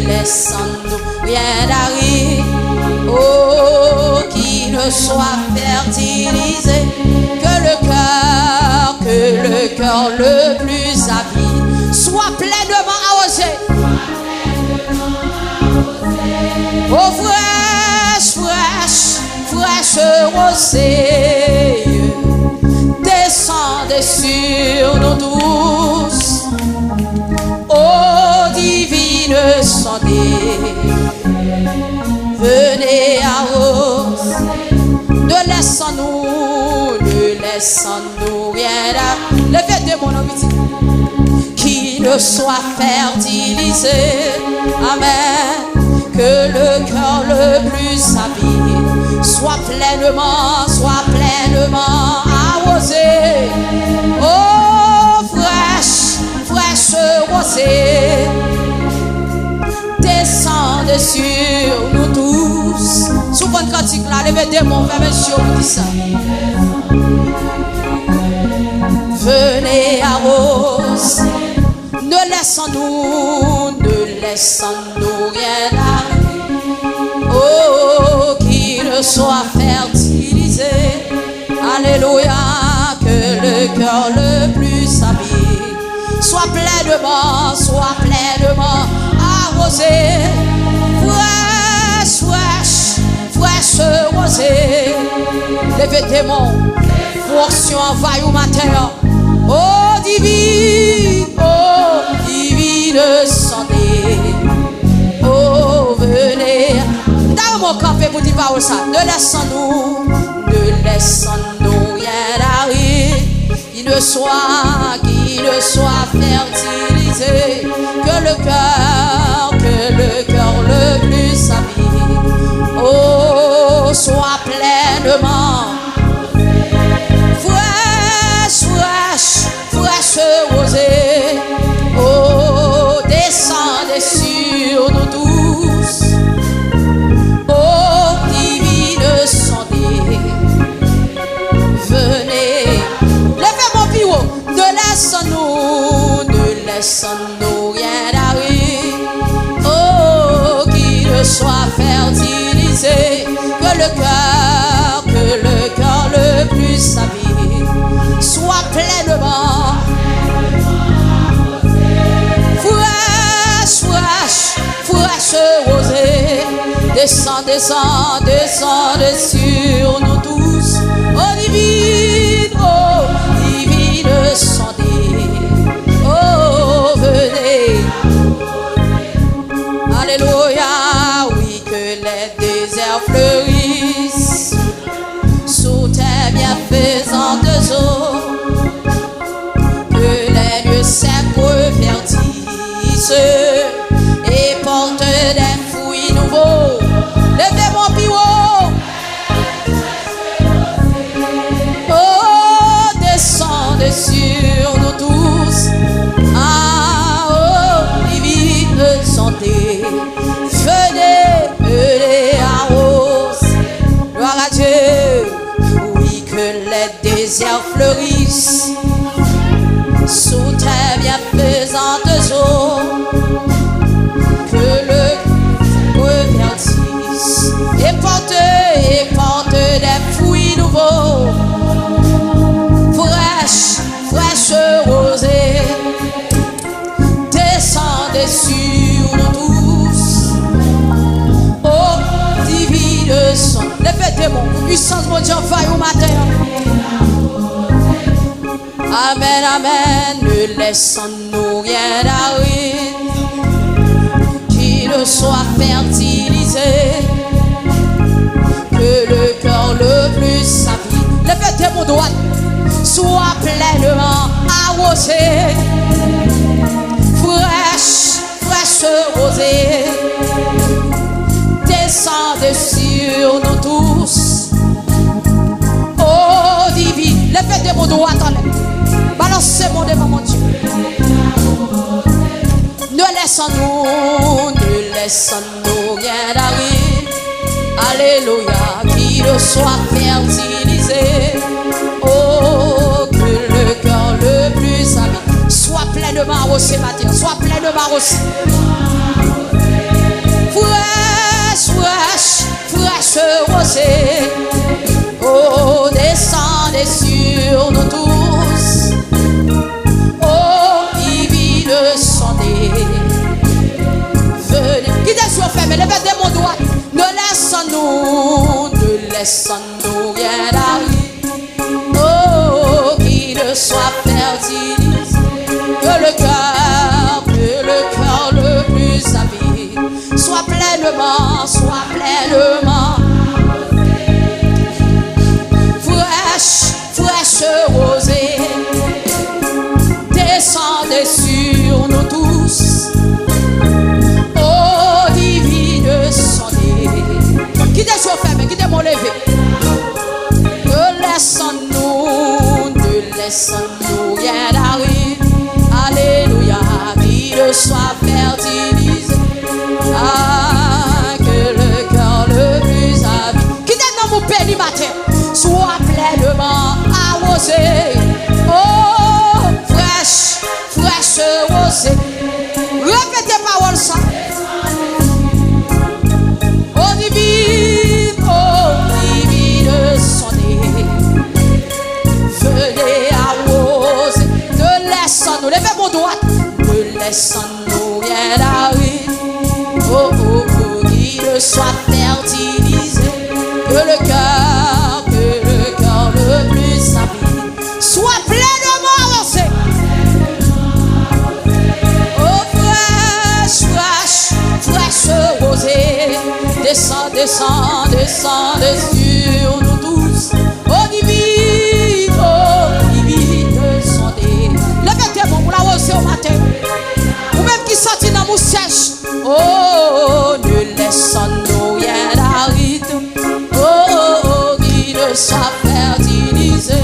laissons-nous rien d'arriver. Oh, qui ne soit fertilisé que le cœur le plus avide soit pleinement arrosé. Oh, fraîche rosée, descendez sur nous tous. Oh, divine sondée, venez arroser. Ne laissons-nous rien à lever de mon homme qui ne soit fertilisé. Amen. Que le cœur le plus avide soit pleinement arrosé. Oh, fraîche rosée, descendez sur nous tous. Sous votre cantique là, levez des mots vers monsieur, vous dit ça. Venez arroser. Ne laissons-nous rien arriver. Oh, qui ne soit fertilisé. Alléluia, que le cœur le plus habile soit pleinement arrosé. Fraîche rosée. Les vêtements, portion envahit au matin. Oh, divine sondée. Oh, venez. Dans mon campé, vous dites pas ça. Ne laissons-nous rien arriver. Qui ne soit fertilisé. Que le cœur le plus habile. Oh, soit pleinement. Fraîche rosée. Oh, descendez sur nous tous. Oh, divine sondée, venez. Levez mon pio. Ne laissons-nous rien arriver. Oh, qui ne soit fertilisé. Que le cœur le plus habile soit pleinement. Fraîche rosée, descendez sur nous tous. Oh, divine sondée. Oh, venez. Alléluia, oui, que les déserts fleurissent sous tes bienfaisantes eaux. Que les lieux secs revertissent et portent des fruits nouveaux. Levez mon pivot. Oh, descendez sur nous tous. Ah, oh, divine sondée, venez arroser. Gloire à Dieu. Oui, que les déserts fleurissent sous tes bienfaisantes eaux. Que le revertisse et porte des fruits nouveaux. Fraîche rosée, descendez sur nous tous. Oh, divine son. Levez des mots, puissance mon Dieu, vaille au matin. Amen, amen, ne laissons-nous rien arriver. Qui ne soit fertilisé. Que le cœur le plus habile. Levez tes mots droits. Soit pleinement arrosé. Fraîche rosée. Descendez sur nous tous. Oh, divine. Levez tes mots droits. Balancez mon devant mon Dieu. Ne laissons-nous rien d'arriver. Alléluia, qui ne soit fertilisé. Oh, que le cœur le plus habile soit pleinement arrosé, Matthieu. Soit pleinement arrosé. laissons-nous rien d'arriver. Oh, qui ne soit fertilisé, que le cœur le plus avide soit pleinement fraîche rosée, descendez sur nous tous, oh divine sondée. Qui des yeux fermés, qui des mots levés. Ne laissons-nous rien d'arriver. Alléluia, qui ne soit fertilisé. Ah, que le cœur le plus avide. Qui des noms vous bénis matin, soit pleinement arrosé. Oh, fraîche rosée. Répétez parole ça. Oh divine sondée. Venez arroser. Ne laissons-nous, levez mon doigt. Ne laissons-nous rien d'arriver. Oh, oh, oh, qui ne soit fertilisé. Que le cœur le plus avide soit pleinement arrosé. Oh, fraîche rosée, descendez sur nous tous. Oh, divine sondée. Levez-vous pour la rosée au matin. Ou même qui sortit dans mon sèche. Oh, ne laissons-nous rien d'aride. Oh, qui ne soit fertilisé.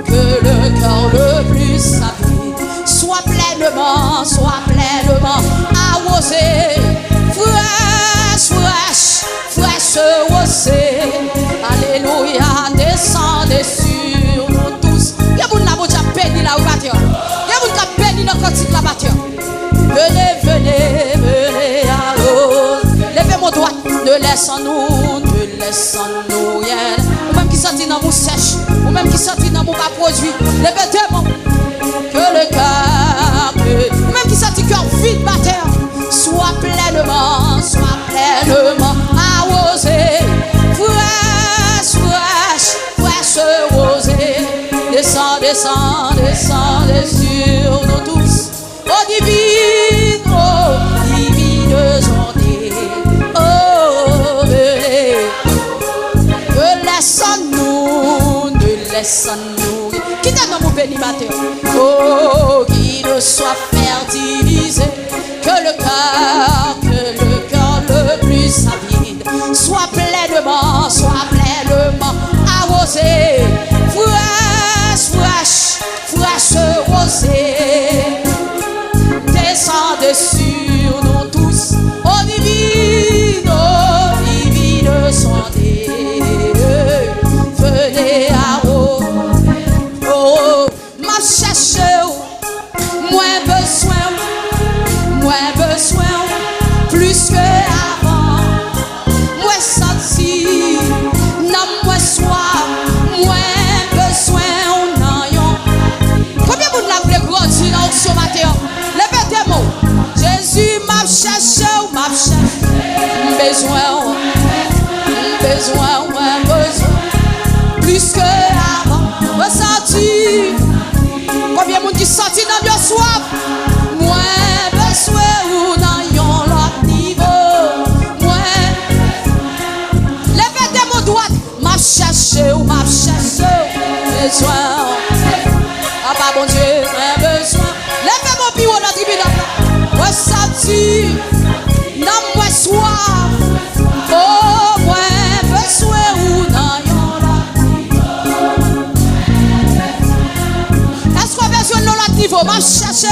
Que le cœur le plus avide soit pleinement arrosé. Fraîche rosée. Alléluia, descendez sur nous tous. Il y a beaucoup de béni là où bâtir. Il y a beaucoup de béni dans le quotidien là bâtir. Venez arrose. Levez mon doigt. Ne laissons-nous rien. Ou même qui sortit dans mon sèche. Ou même qui sortit dans mon bas produit. Levez deux mots. Que le cœur, ou même qui sortit cœur vide bâtir, soit pleinement arrosé. Fraîche rosée. Descendez sur nous tous. Oh divine sondée. Oh venez. Ne laissons-nous. Qui donne mon béni matin? Oh, qui ne soit fertilisé. Que le cœur le plus avide soit pleinement arrosé. Fraîche rosée. Descendez sur nous tous. Oh divine sondée. Venez arroser. Oh, m'a cherché. Moins besoin, plus que avant. Moins senti, non moins soif, moins besoin, non. Combien vous l'avez grandi dans ce matin? Levez tes mots. Jésus m'a cherché, besoin, plus que avant. Ressenti. Combien de monde qui sorti dans bien soif? Moins besoin ou dans l'autre niveau. Moins. Levez mon doigt. M'a cherché. Besoin. Ah bah bon Dieu, besoin. Levez mon bureau dans la tribune. Ressenti. Non, moins soif. Oh, moins besoin ou dans l'autre niveau. Est-ce qu'on besoin de l'autre niveau? M'a cherché.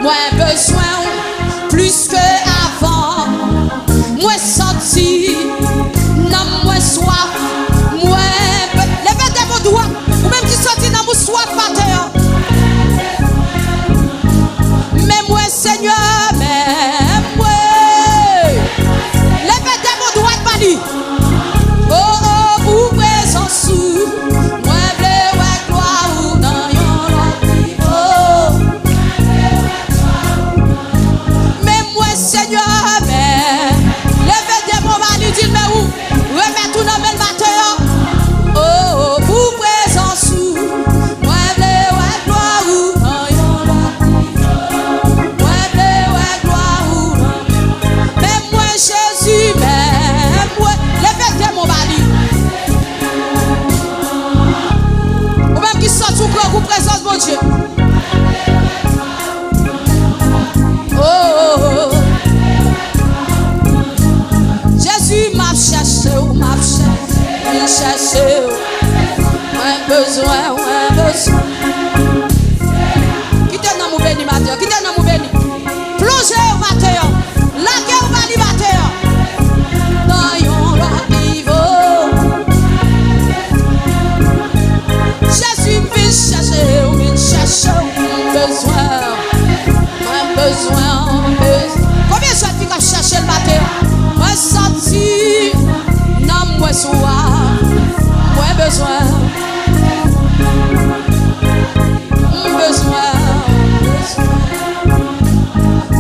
Moins besoin, plus que avant. Moins senti, non moins soif. Levez vos doigts, ou même qui sortit dans mon soif par terre. Mais moi Seigneur, mais moi. Levez vos doigts, Bali. Oh, vous présence sous. Moi bleu, ouais, gloire ou besoin.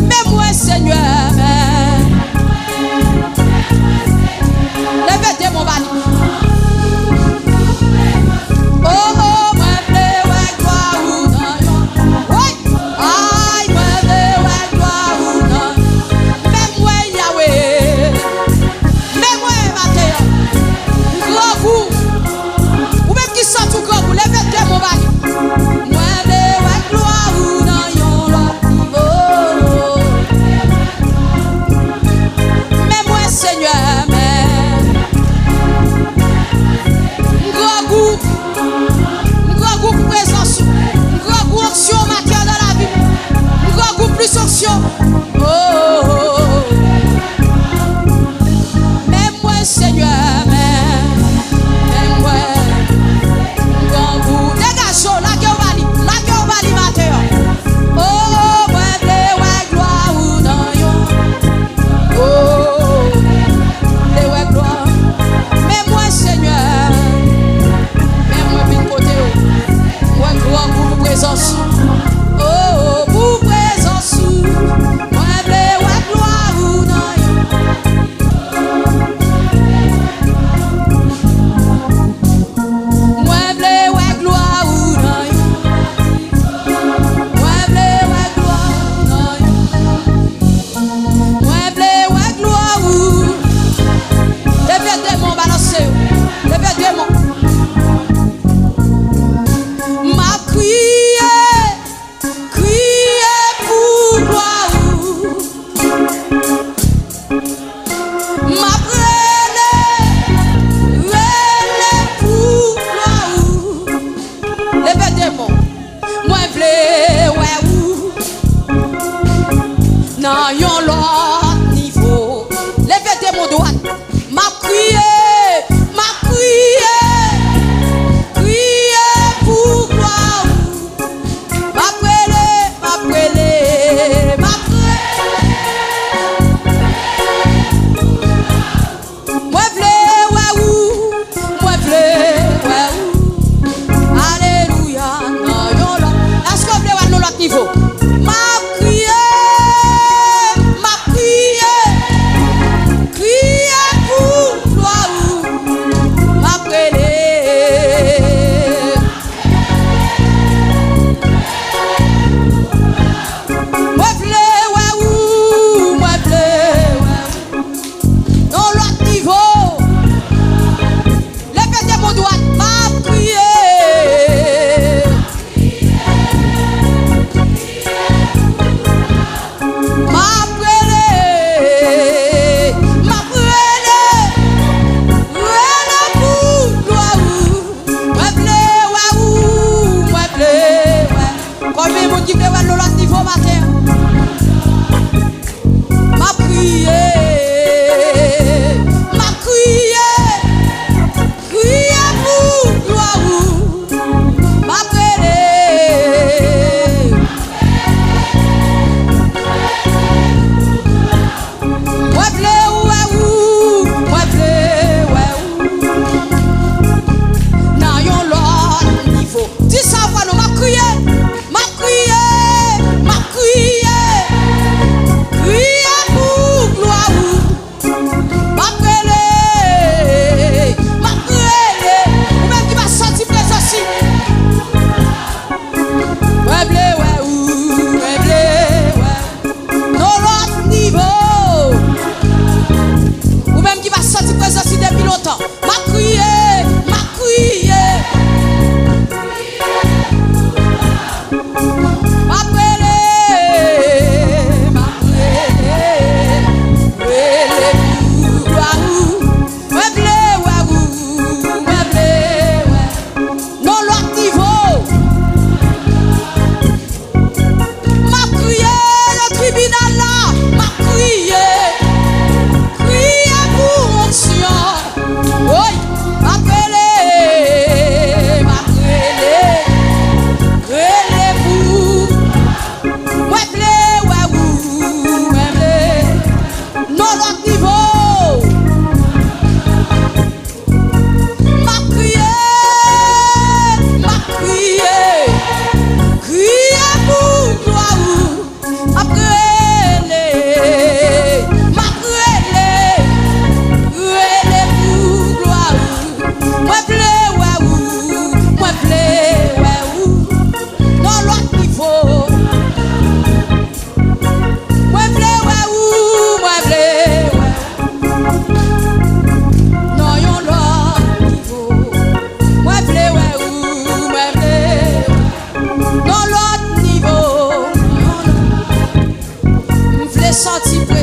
Mais moi, Seigneur, levez mon mari. Oh, oh, moi, ouais, toi, ou non. Oui, aïe, moi, ouais, toi, ou non. Mais moi, Yahweh. Mais moi, Mathéo. Gros coup.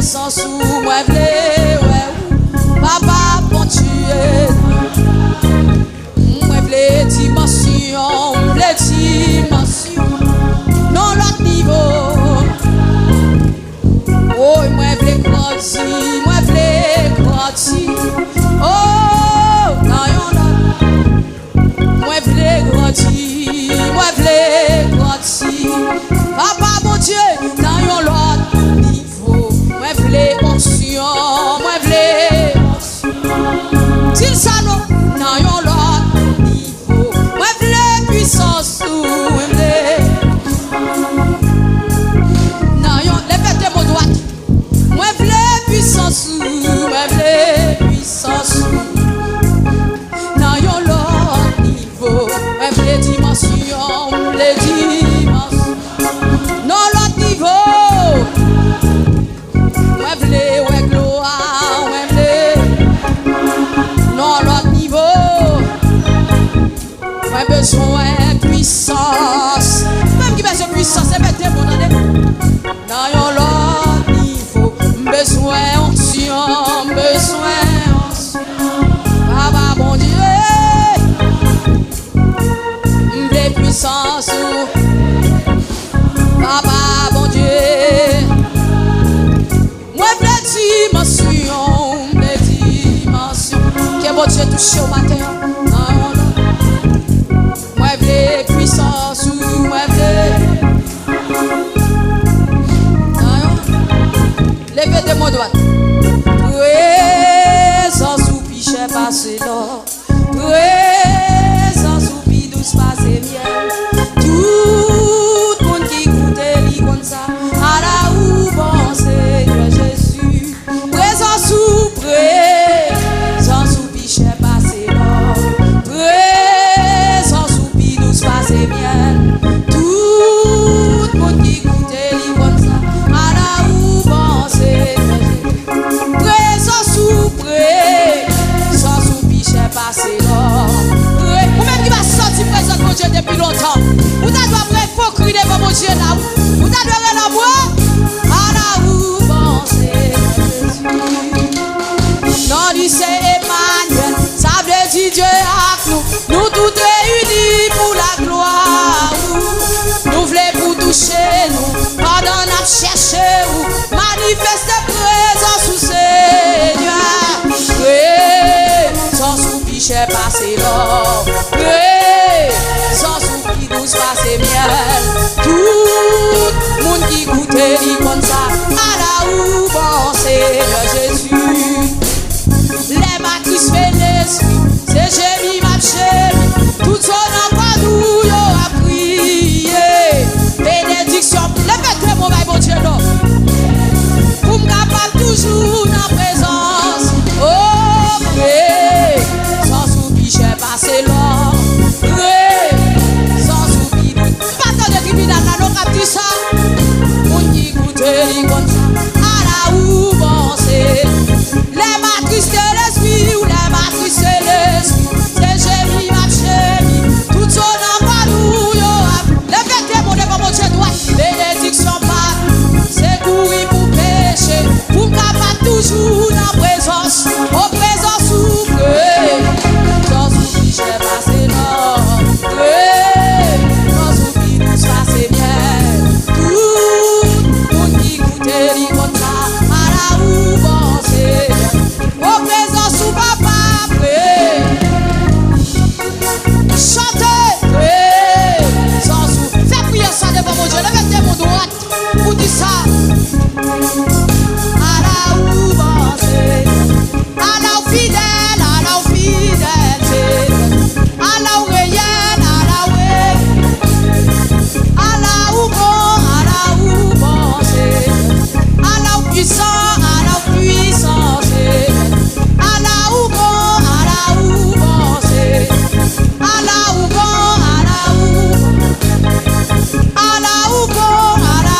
puissance ou moi vle, ouais. Papa, bon Dieu. Moi vle dimension, non l'autre niveau. Oh, moi vle grandir, oh, dans yon lot. Moi vle grandir, papa mon Dieu, dans yon lot niveau. Moi vle onction, moi vle til ça non, dans yon lot niveau. Moi vle puissance, moi vle dans yon, levez mon droite. Moi vle puissance, moi vle puissance. Dans yon lot niveau, moi vle dimension, vle dimension. Non l'autre niveau, moi vle ouais gloire, moi vle. Non l'autre niveau, moi besoin puissance. Même qui besoin puissance, c'est bête mon année. Dans yon lot niveau, besoin onction, papa mon Dieu, m'vle puissance, papa mon Dieu, moi m'vle dimension, que bon Dieu touche au matin, moi m'vle puissance, moi m'vle. Levez de mon droite. Présence ou pichet passé là. Présence ou pi douce passé miel. Tout le monde qui goûte li comme ça. À la ou bon Seigneur Jésus. Présence ou pichet passé là. Présence ou pi douce passé miel. Tout le monde qui goûte li comme ça. À la ou bon Seigneur Jésus. Présence ou pichet passé là. Ou même qui va sortir présence mon Dieu depuis longtemps. Ou t'as doit vrai faut crier devant mon Dieu là. Ou t'as doit la voix. À la ou bon Seigneur Jésus. Non, dit c'est Emmanuel. Ça veut dire Dieu avec nous. Nous tous réunis pour la gloire. Nous voulons pour toucher nous. Pendant notre chercher ou manifester présence sous Seigneur. Présence ou pichet passé là. Présence ou qui douce passé miel. Tout le monde qui goûte dit comme ça. À la ou bon Seigneur Jésus. Les matrices fait l'esprit. C'est génie ma chérie. Tout son enfant nous a prié. Bénédiction. Levez-toi mon bail bon Dieu là. Pour me capable toujours dans présence. Oh, sans oubli, j'ai passé là. Sans oubli, pas tant de criminels dans nos captifs ça. On qui goûte comme ça. À la ou bon c'est. Les matrices de l'esprit ou les matrices de l'esprit. C'est génie, ma chérie. Tout son enfant nous a. Levez-toi mon devant mon Dieu droit. Bénédiction pas. C'est courir pour pécher. Pour capable toujours dans présence. Au présence ouvrée. Sans oubli, j'ai passé là. Sans oubli, nous passé bien. Tout monde qui goûte les comme ça. À la ou bon c'est. Au présence ou papa après. Chantez. Sans oubli. Fais prier ça devant mon Dieu. Levez mon droite. Pour dire ça. À la ou bon c'est. À la fidèle. À la fidèle. À la réelle. À la réelle. À la ou bon c'est. À la puissant. À la puissance. À la ou bon c'est. À la ou bon. À la ou bon. À la ou bon. À la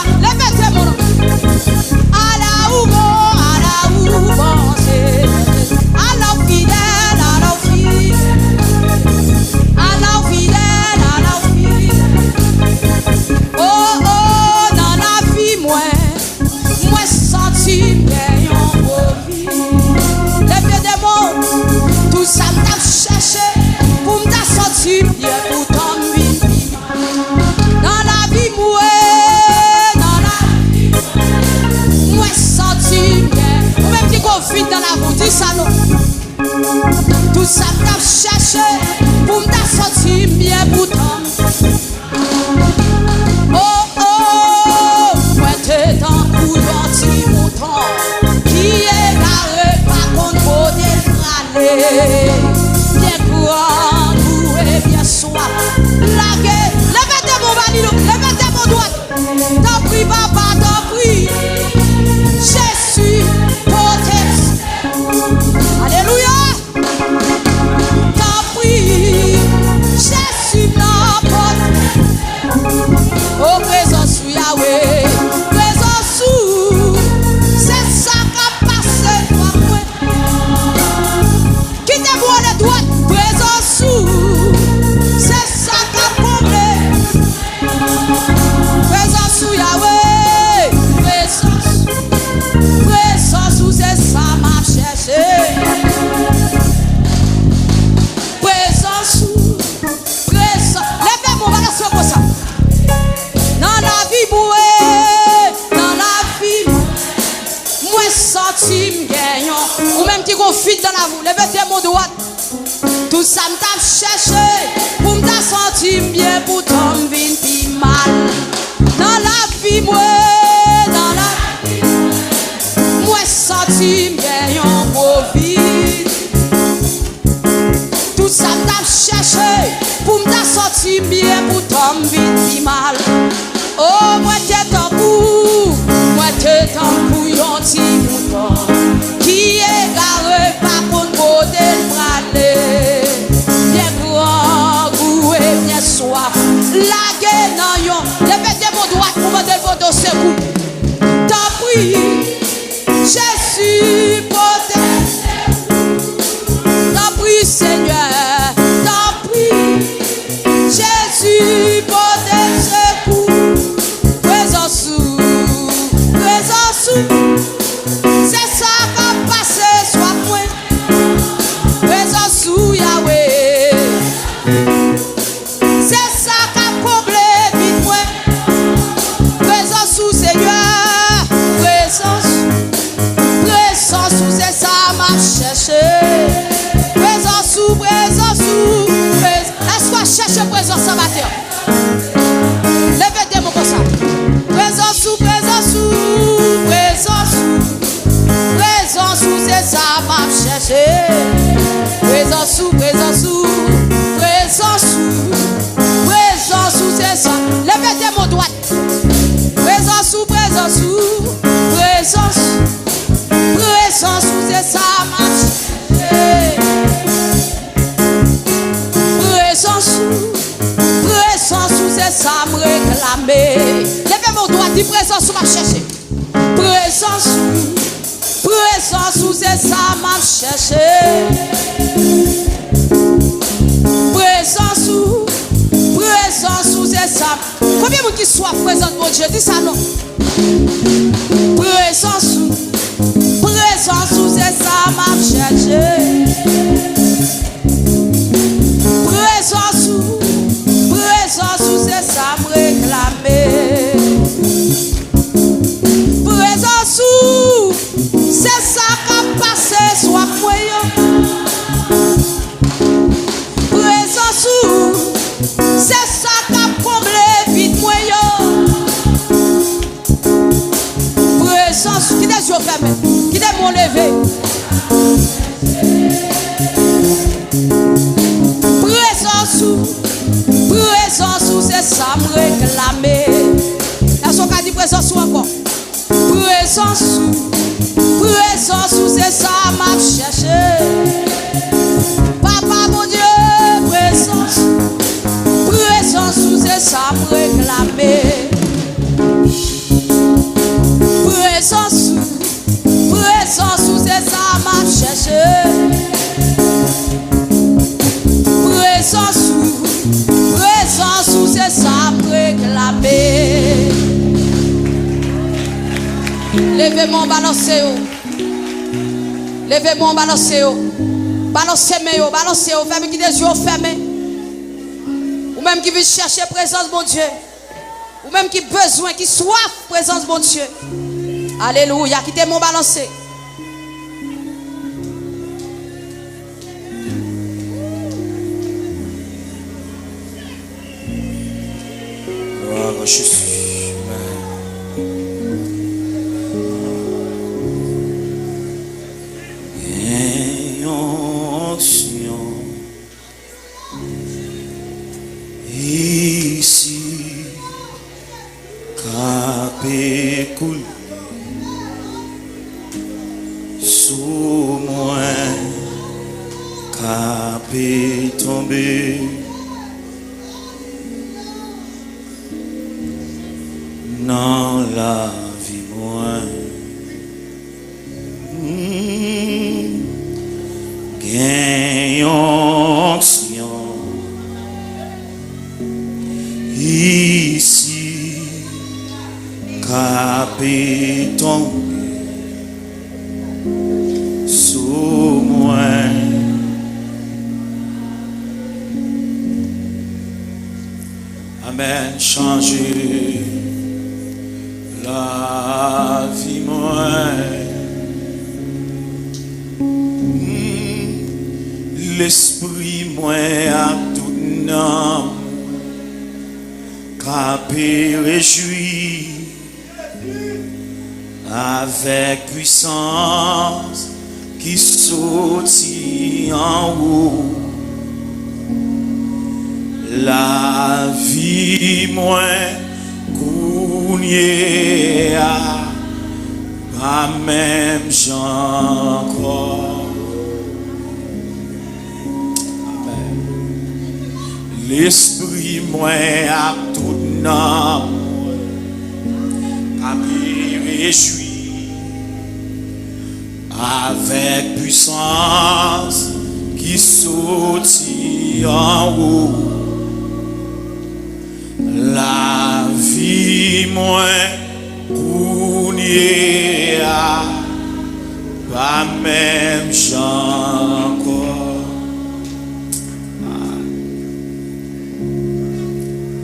cherché pour me sortir bien pourtant. Oh oh, moi t'es dans coup d'anti mouton qui est garé par contre beauté crâné. Bien courant, et bien soif. Levez-toi mon valide, levez-toi mon droit. T'en prie papa, t'en prie. Jésus, protège. Alléluia. T'en prie. Jésus, n'importe. Oh, présence sous Yahweh. Présence sous. C'est ça qu'a passé par moi. Quittez-moi les doigts. Présence sous. C'est ça qu'a comblé. Présence sous Yahweh. Présence sous, c'est ça m'a cherché. Présence sous. Levez mon balance comme ça. Dans la vie bouée, dans la vie, moi senti m'gagnant. Ou même qui confite dans la vous, levez mon doigt. Tout ça m't'a cherché, pour m't'a senti bien, pourtant m'vin pi mal. Dans la vie, moi, dans la vie, moi senti m'gagnant pour vivre. Tout ça m't'a cherché, pour m't'a senti bien, pourtant m'vin pi mal. Oh, moi t'es en coup, yon ti mouton qui est garé par contre beauté le bralé. Bien grand goût et bien soif. La gueule dans yon, levez mon droit pour me donner votre secours. T'en prie, Jésus protège. T'en prie Seigneur, t'en prie, Jésus protège secours. Présence sous, c'est ça qu'a passé, soit moi. Présence sous Yahweh. C'est ça qu'a comblé, vite moi. Présence sous Seigneur. Présence sous, c'est ça m'a cherché. Présence sous. Laisse-moi chercher présence en matin. Levez-toi mon comme ça. Présence sous, c'est ça m'a cherché. Présence sous, c'est ça. Levez-toi mon droit. Présence sous, c'est ça m'a cherché. Présence sous, c'est ça me réclamer. Levez mon droit, dis présence sous m'a cherché. Présence sous, c'est ça m'a cherché. Présence sous, c'est ça. Combien de monde qui soit présent mon Dieu, dis ça non. Présence sous, c'est ça m'a cherché. Présence sous, c'est ça me réclamer. Présence sous, c'est ça qu'a passé, soit moyen. Présence sous, c'est ça qu'a comblé, vite moyen. Présence, qui des yeux fermés, qui des mon levé. Présence sous, c'est ça me réclamer. Est-ce qu'on a dit présence sous encore? Présence sous, c'est ça m'a cherché. Papa mon Dieu, présence sous, c'est ça me réclamer. Présence sous, c'est ça m'a cherché. Présence sous, c'est ça me réclamer. Levez-moi, balancez-vous. Levez-moi, balancez-vous. Balancez-moi, fermez qui des yeux fermés. Ou même qui veut chercher présence, mon Dieu. Ou même qui besoin, qui soif présence, mon Dieu. Alléluia, quittez mon balancé. Seigneur Jésus. Ici, capé coule sous moi, capé tombé. Dans la vie moi, gagnons ici, capé tombé sous moi. Amen, changer la vie moi. L'esprit moi a tout nom capé réjoui avec puissance qui sortit en haut. La vie moi cougné à pas même j'en crois. Amen. L'esprit moi a tout nom capé réjoui avec puissance qui sortit en haut. La vie moins cougné à pas même j'en crois.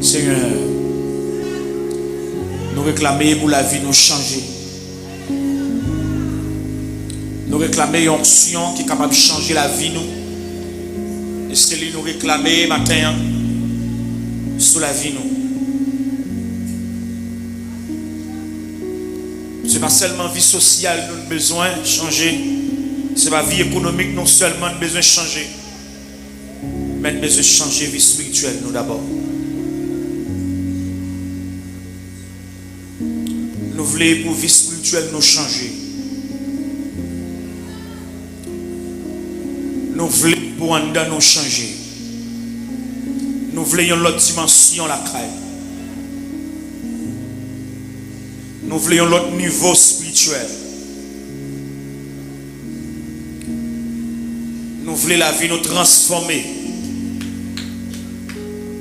Seigneur, nous réclamons pour la vie nous changer. Nous réclamons une onction qui est capable de changer la vie nous. Et c'est ce que nous réclamons matin sur la vie nous. Ce n'est pas seulement vie sociale nous avons besoin de changer. Ce n'est pas vie économique non seulement nous avons besoin de changer. Mais nous avons besoin de changer la vie spirituelle nous d'abord. Nous voulons pour vie spirituelle nous changer. Nous voulons pour en dedans nous changer. Nous voulons l'autre dimension la caille. Nous voulons l'autre niveau spirituel. Nous voulons la vie nous transformer.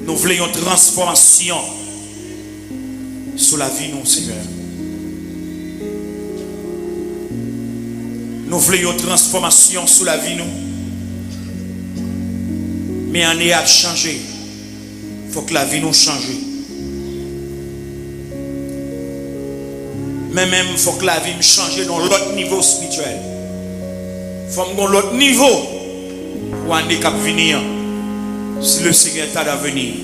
Nous voulons une transformation sur la vie nous, Seigneur. Nous voulons une transformation sur la vie nous. Mais on est à changer. Il faut que la vie nous change. Mais même il faut que la vie me change dans l'autre niveau spirituel. Il faut que dans l'autre niveau pour un cap venir si le Seigneur t'a d'avenir.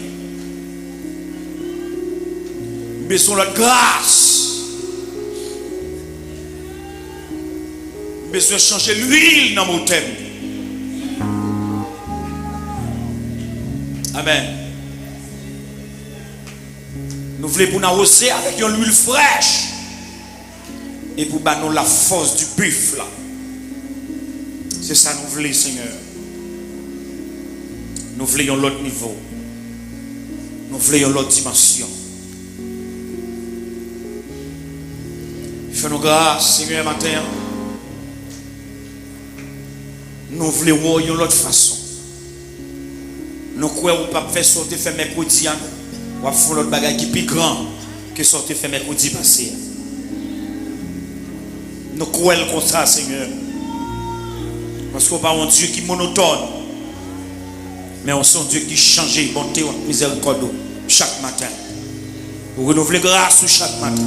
Besoin de la grâce. Besoin de changer l'huile dans mon thème. Amen. Nous voulons pour nous arroser avec une huile fraîche. Et pour nous la force du buffle. C'est ça nous voulons, Seigneur. Nous voulons l'autre niveau. Nous voulons l'autre dimension. Fais-nous grâce, Seigneur, matin. Nous voulons une autre façon. Nous croyons pas faire sortir faire mercredi. Ou faire l'autre bagage qui est plus grand que sortir faire mercredi passé. Nous croyons comme ça, Seigneur. Parce qu'on n'a pas un Dieu qui est monotone. Mais on est un Dieu qui change, bonté, miséricorde chaque matin. Pour renouveler grâce chaque matin.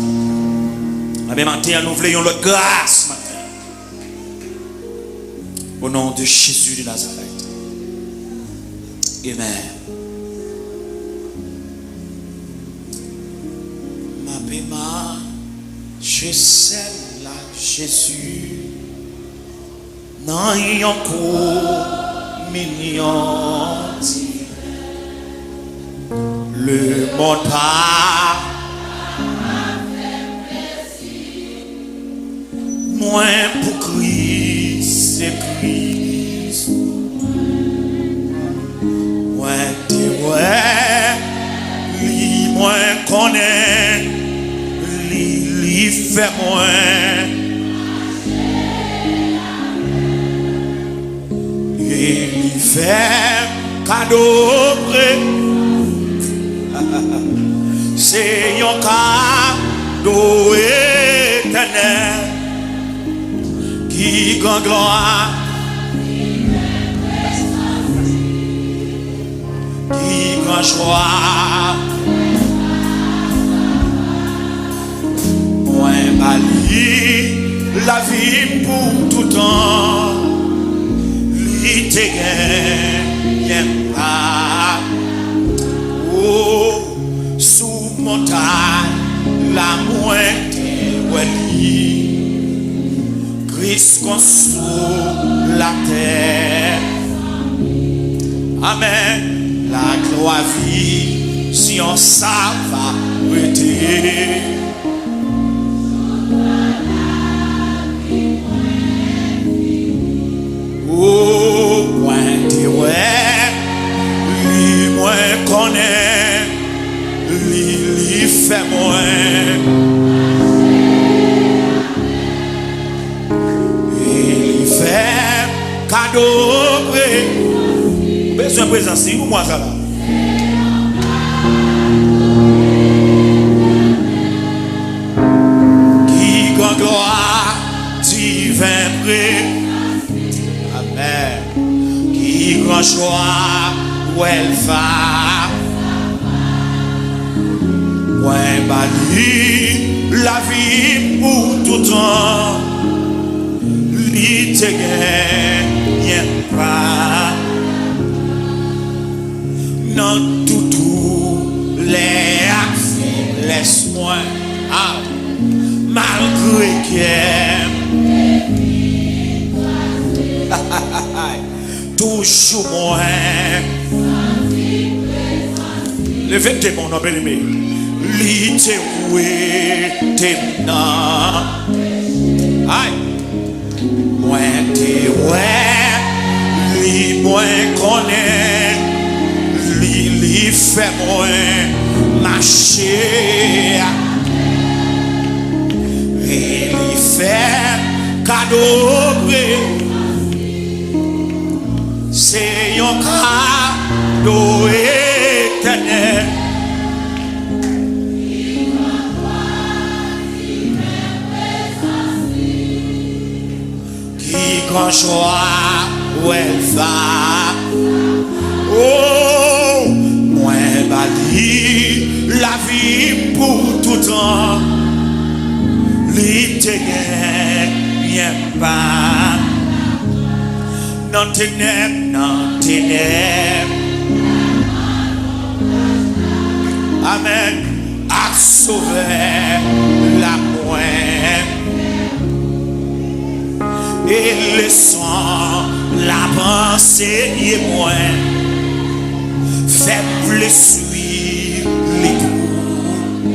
Mais matin, nous voulons notre grâce matin. Au nom de Jésus de Nazareth. Amen. M'appelle je sais là Jésus. Non, il y a encore millions. Le monde pas. Moins pour Christ, c'est Christ. Moins t'es ouais, lui moins connaît, lui fait moins. Et lui fait cadeau près. C'est un cadeau éternel. Qui grand gloire, qui grand joie, moi bali la vie pour tout temps, lui te gagne pas. Oh, sous montagne, la moitié ouali. Christ construit la terre. Amen. La gloire vie, si on s'en va prêter. Oh, point de ouais, lui moins connaît, lui fait moins. Cadeau près. Besoin de présence, ou moi ça là. Qui grand gloire divin près. Amen. Qui grand joie où elle va. Ouais, bali la vie pour tout temps. Li te gagne pas. Non tout les actions laisse-moi malgré que toujours moins. Levez tes mon nom bien-aimé. Li te oué te nan. Aïe. Moins te ouais, li moins connaît, li fait moins marcher, et li fait cadeau près. C'est un cadeau éternel. Grand joie où elle va. Oh, moi bali la vie pour tout temps. Li te gagne pas. Non ténèbres. Amen. A sauvé la moelle. Et le sang, la pensée est moins faible suivre les coups.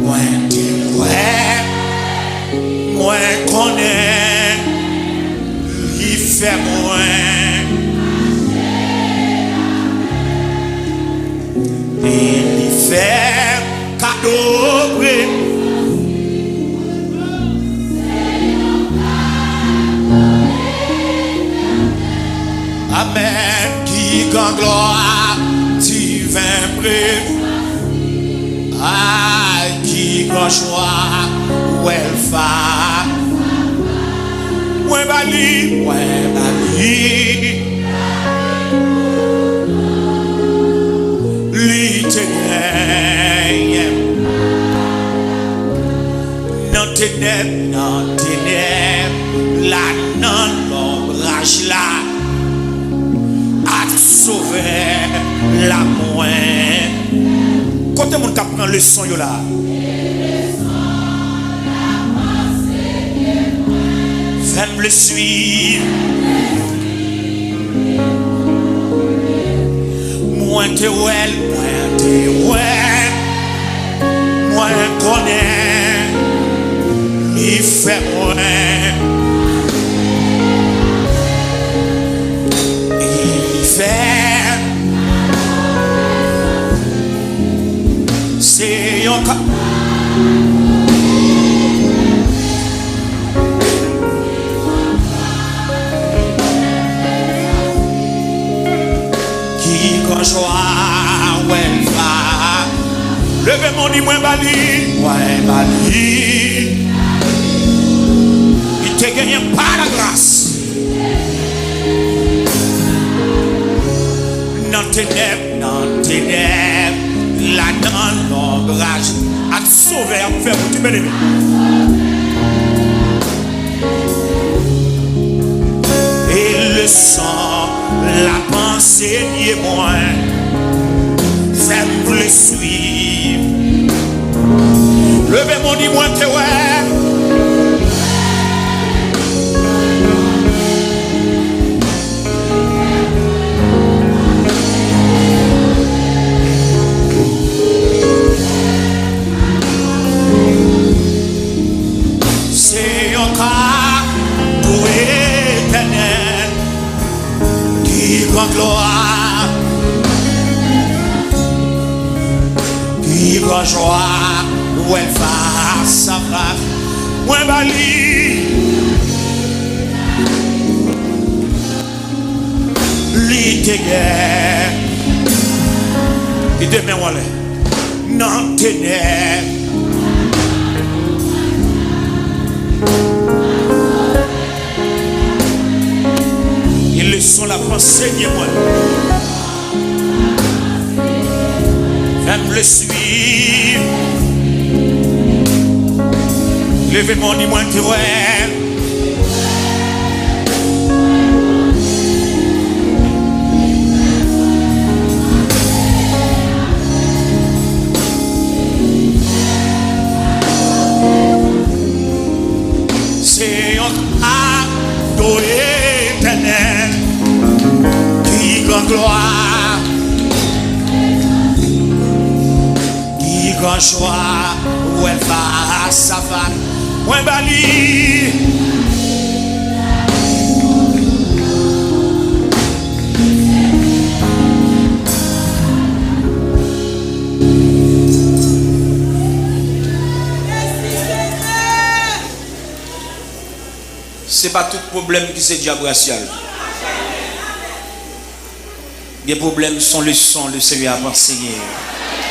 Moins de ouais, moins connaît, il fait moins. Et il fait cadeau près. Amen, qui grand gloire divin près. Ah, qui grand joie où elle va. Ouais bali. Li te gagne. Non ténèbres, la non l'ombrage là. Sauver la moine. Côté mon cap prend leçon yo là. Fais-moi le suivre. Moi te ouais, moi connais, il fait moi, il fait, c'est un cas. Quand joie, ouais, va. Levez mon dit, moi, bali. Il te gagne pas la grâce. Non, ténèbres, là dans l'ombrage. À te sauver, à me faire pour te bénir. Et le sang, la pensée n'y est moins. Fais-moi le suivre. Levez mon dit, moi, te ouais. C'est un cas pour éternel qui grand gloire, qui grand joie, où elle va, ça va, moins bali, l'idée guerre, et demain, voilà, non, ténèbres. Ils le sont la pensée de moi. Fais-moi le suivre. Levez mon dit moi qui ouais. C'est un ado éternel qui grand gloire, qui grand joie, où elle va, ça va, moins bali. C'est pas tout problème qui c'est diable racial. Les problèmes sont le sang, le Seigneur a enseigné.